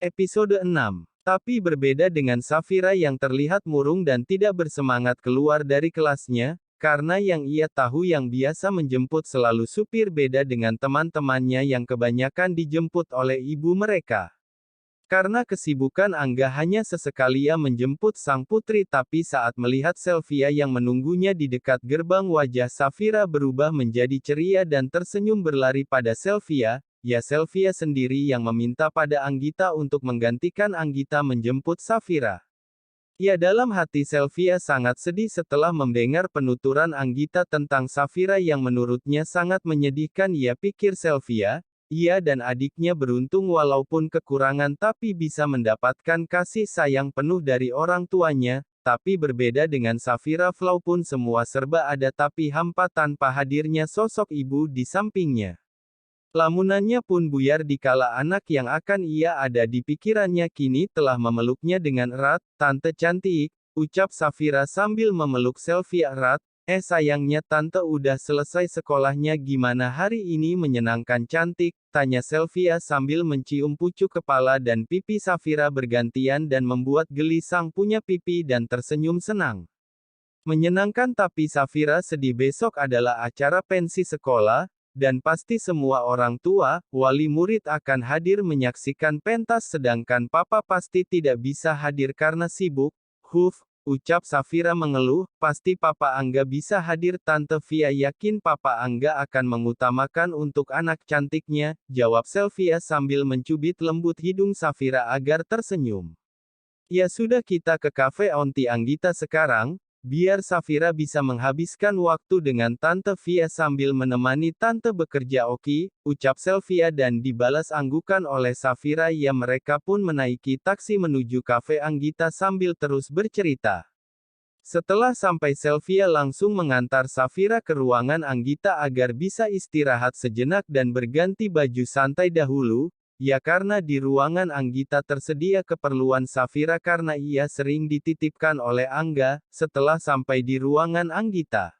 Episode 6. Tapi berbeda dengan Safira yang terlihat murung dan tidak bersemangat keluar dari kelasnya, karena yang ia tahu yang biasa menjemput selalu supir beda dengan teman-temannya yang kebanyakan dijemput oleh ibu mereka. Karena kesibukan Angga hanya sesekali ia menjemput sang putri, tapi saat melihat Sylvia yang menunggunya di dekat gerbang, wajah Safira berubah menjadi ceria dan tersenyum berlari pada Sylvia. Ya, Sylvia sendiri yang meminta pada Anggita untuk menggantikan Anggita menjemput Safira. Ya, dalam hati Sylvia sangat sedih setelah mendengar penuturan Anggita tentang Safira yang menurutnya sangat menyedihkan. Ya, pikir Sylvia, ia dan adiknya beruntung walaupun kekurangan tapi bisa mendapatkan kasih sayang penuh dari orang tuanya, tapi berbeda dengan Safira, walaupun semua serba ada tapi hampa tanpa hadirnya sosok ibu di sampingnya. Lamunannya pun buyar dikala anak yang akan ia ada di pikirannya kini telah memeluknya dengan erat. "Tante cantik," ucap Safira sambil memeluk Sylvia erat. Sayangnya tante udah selesai sekolahnya, gimana hari ini?" "Menyenangkan cantik," tanya Sylvia sambil mencium pucuk kepala dan pipi Safira bergantian dan membuat geli sang punya pipi dan tersenyum senang. Menyenangkan, tapi Safira sedih. Besok adalah acara pensi sekolah, dan pasti semua orang tua, wali murid akan hadir menyaksikan pentas, sedangkan papa pasti tidak bisa hadir karena sibuk. Ucap Safira mengeluh, "Pasti papa Angga bisa hadir tante Via, yakin papa Angga akan mengutamakan untuk anak cantiknya," jawab Sylvia sambil mencubit lembut hidung Safira agar tersenyum. "Ya sudah, kita ke kafe Onti Anggita sekarang, biar Safira bisa menghabiskan waktu dengan Tante Via sambil menemani Tante bekerja." "Oke," ucap Sylvia dan dibalas anggukan oleh Safira. Ya, mereka pun menaiki taksi menuju kafe Anggita sambil terus bercerita. Setelah sampai, Sylvia langsung mengantar Safira ke ruangan Anggita agar bisa istirahat sejenak dan berganti baju santai dahulu. Ya, karena di ruangan Anggita tersedia keperluan Safira karena ia sering dititipkan oleh Angga. Setelah sampai di ruangan Anggita,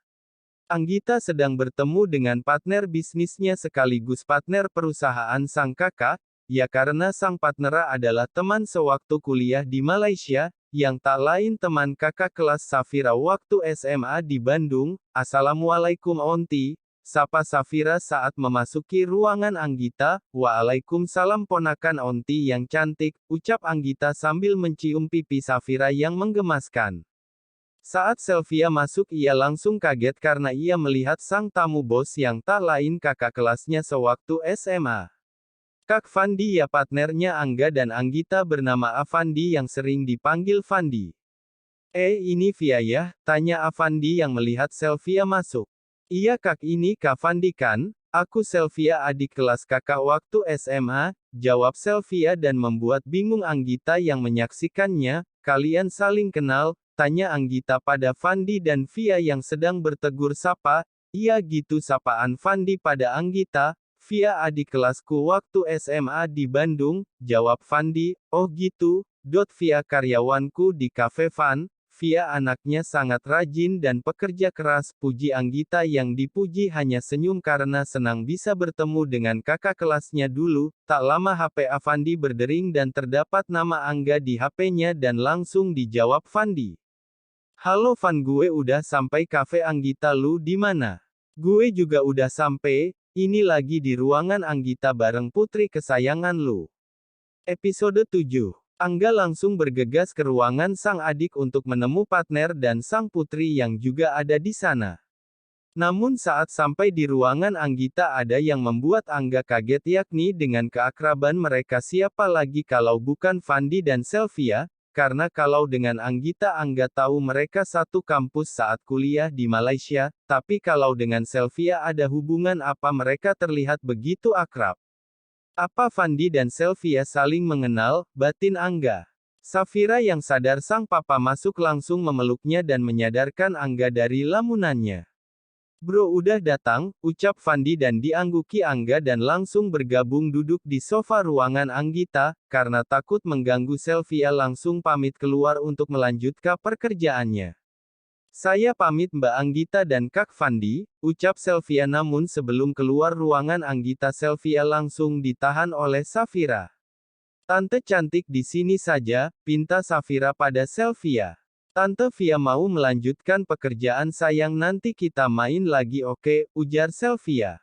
Anggita sedang bertemu dengan partner bisnisnya sekaligus partner perusahaan sang kakak. Ya, karena sang partner adalah teman sewaktu kuliah di Malaysia, yang tak lain teman kakak kelas Safira waktu SMA di Bandung. "Assalamualaikum Onti," sapa Safira saat memasuki ruangan Anggita. "Waalaikumsalam ponakan Onti yang cantik," ucap Anggita sambil mencium pipi Safira yang menggemaskan. Saat Sylvia masuk, ia langsung kaget karena ia melihat sang tamu bos yang tak lain kakak kelasnya sewaktu SMA. Kak Fandi, ya, partnernya Angga dan Anggita bernama Afandi yang sering dipanggil Fandi. Ini Via ya?" tanya Afandi yang melihat Sylvia masuk. "Iya Kak, ini Kak Fandi kan? Aku Sylvia, adik kelas kakak waktu SMA," jawab Sylvia dan membuat bingung Anggita yang menyaksikannya. "Kalian saling kenal?" tanya Anggita pada Fandi dan Via yang sedang bertegur sapa. "Iya gitu," sapaan Fandi pada Anggita. "Via adik kelasku waktu SMA di Bandung," jawab Fandi. "Oh gitu, Via karyawanku di Cafe Van. Via anaknya sangat rajin dan pekerja keras," puji Anggita yang dipuji hanya senyum karena senang bisa bertemu dengan kakak kelasnya dulu. Tak lama HP Afandi berdering dan terdapat nama Angga di HP-nya dan langsung dijawab Fandi. "Halo Van, gue udah sampai kafe Anggita, lu di mana?" "Gue juga udah sampai, ini lagi di ruangan Anggita bareng putri kesayangan lu." Episode 7. Angga langsung bergegas ke ruangan sang adik untuk menemu partner dan sang putri yang juga ada di sana. Namun saat sampai di ruangan Anggita, ada yang membuat Angga kaget, yakni dengan keakraban mereka. Siapa lagi kalau bukan Fandi dan Sylvia, karena kalau dengan Anggita Angga tahu mereka satu kampus saat kuliah di Malaysia, tapi kalau dengan Sylvia ada hubungan apa mereka terlihat begitu akrab? Apa Fandi dan Sylvia saling mengenal, batin Angga. Safira yang sadar sang papa masuk langsung memeluknya dan menyadarkan Angga dari lamunannya. "Bro udah datang," ucap Fandi dan diangguki Angga dan langsung bergabung duduk di sofa ruangan Anggita. Karena takut mengganggu, Sylvia langsung pamit keluar untuk melanjutkan pekerjaannya. "Saya pamit Mbak Anggita dan Kak Fandi," ucap Sylvia, namun sebelum keluar ruangan Anggita, Sylvia langsung ditahan oleh Safira. Tante cantik di sini saja, pinta Safira pada Sylvia. Tante Via mau melanjutkan pekerjaan sayang nanti kita main lagi oke, ujar Sylvia.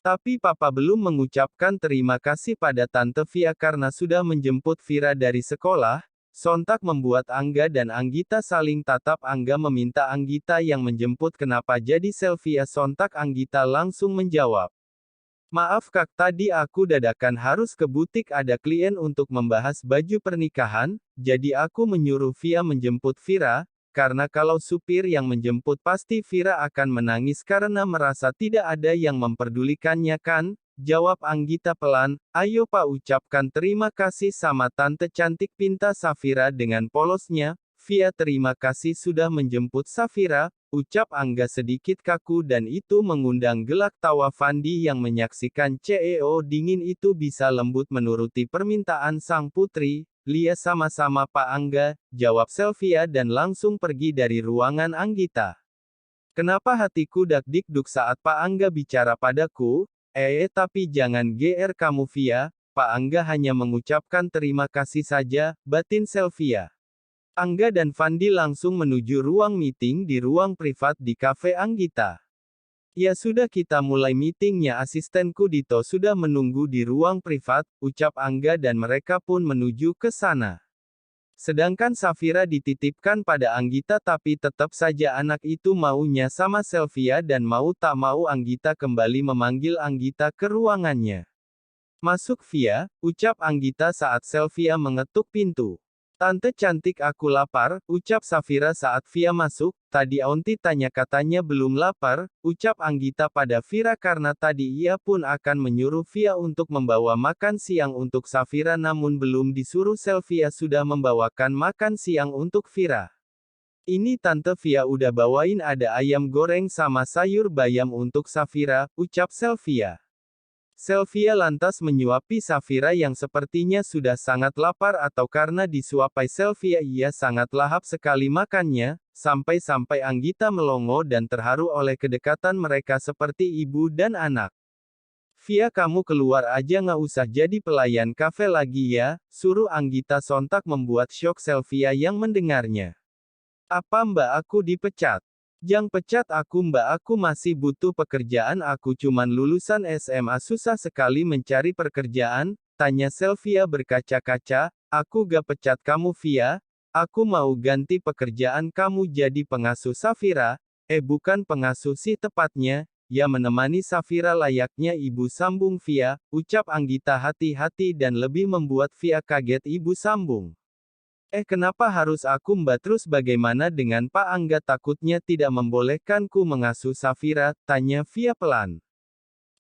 Tapi papa belum mengucapkan terima kasih pada Tante Via karena sudah menjemput Vira dari sekolah, sontak membuat Angga dan Anggita saling tatap. Angga meminta Anggita yang menjemput kenapa jadi Sylvia sontak Anggita langsung menjawab. Maaf kak tadi aku dadakan harus ke butik ada klien untuk membahas baju pernikahan, jadi aku menyuruh Via menjemput Vira, karena kalau supir yang menjemput pasti Vira akan menangis karena merasa tidak ada yang memperdulikannya kan? Jawab Anggita pelan, ayo pak ucapkan terima kasih sama tante cantik pinta Safira dengan polosnya, Via terima kasih sudah menjemput Safira, ucap Angga sedikit kaku dan itu mengundang gelak tawa Fandi yang menyaksikan CEO dingin itu bisa lembut menuruti permintaan sang putri. Lia sama-sama Pak Angga, jawab Sylvia dan langsung pergi dari ruangan Anggita. Kenapa hatiku dak-dikduk saat Pak Angga bicara padaku? Tapi jangan GR kamu Via, Pak Angga hanya mengucapkan terima kasih saja, batin Sylvia. Angga dan Fandi langsung menuju ruang meeting di ruang privat di kafe Anggita. Ya sudah kita mulai meetingnya asistenku Dito sudah menunggu di ruang privat, ucap Angga dan mereka pun menuju ke sana. Sedangkan Safira dititipkan pada Anggita tapi tetap saja anak itu maunya sama Sylvia dan mau tak mau Anggita kembali memanggil Anggita ke ruangannya. Masuk Via, ucap Anggita saat Sylvia mengetuk pintu. Tante cantik aku lapar, ucap Safira saat Via masuk, tadi Aunty tanya katanya belum lapar, ucap Anggita pada Vira karena tadi ia pun akan menyuruh Via untuk membawa makan siang untuk Safira namun belum disuruh Sylvia sudah membawakan makan siang untuk Vira. Ini Tante Via udah bawain ada ayam goreng sama sayur bayam untuk Safira, ucap Sylvia. Sylvia lantas menyuapi Safira yang sepertinya sudah sangat lapar atau karena disuapai Sylvia ia sangat lahap sekali makannya, sampai-sampai Anggita melongo dan terharu oleh kedekatan mereka seperti ibu dan anak. Via kamu keluar aja nggak usah jadi pelayan kafe lagi ya, suruh Anggita sontak membuat syok Sylvia yang mendengarnya. Apa mbak aku dipecat? Jang pecat aku mbak aku masih butuh pekerjaan aku cuman lulusan SMA susah sekali mencari pekerjaan, tanya Sylvia berkaca-kaca, aku gak pecat kamu Via, aku mau ganti pekerjaan kamu jadi pengasuh Safira, bukan pengasuh sih tepatnya, ya menemani Safira layaknya ibu sambung Via, ucap Anggita hati-hati dan lebih membuat Via kaget ibu sambung. Kenapa harus aku mbak terus bagaimana dengan Pak Angga takutnya tidak membolehkanku mengasuh Safira, tanya Via pelan.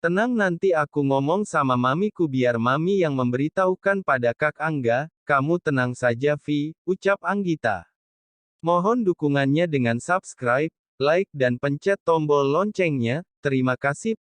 Tenang nanti aku ngomong sama mamiku biar mami yang memberitahukan pada Kak Angga, kamu tenang saja Vi, ucap Anggita. Mohon dukungannya dengan subscribe, like dan pencet tombol loncengnya, terima kasih.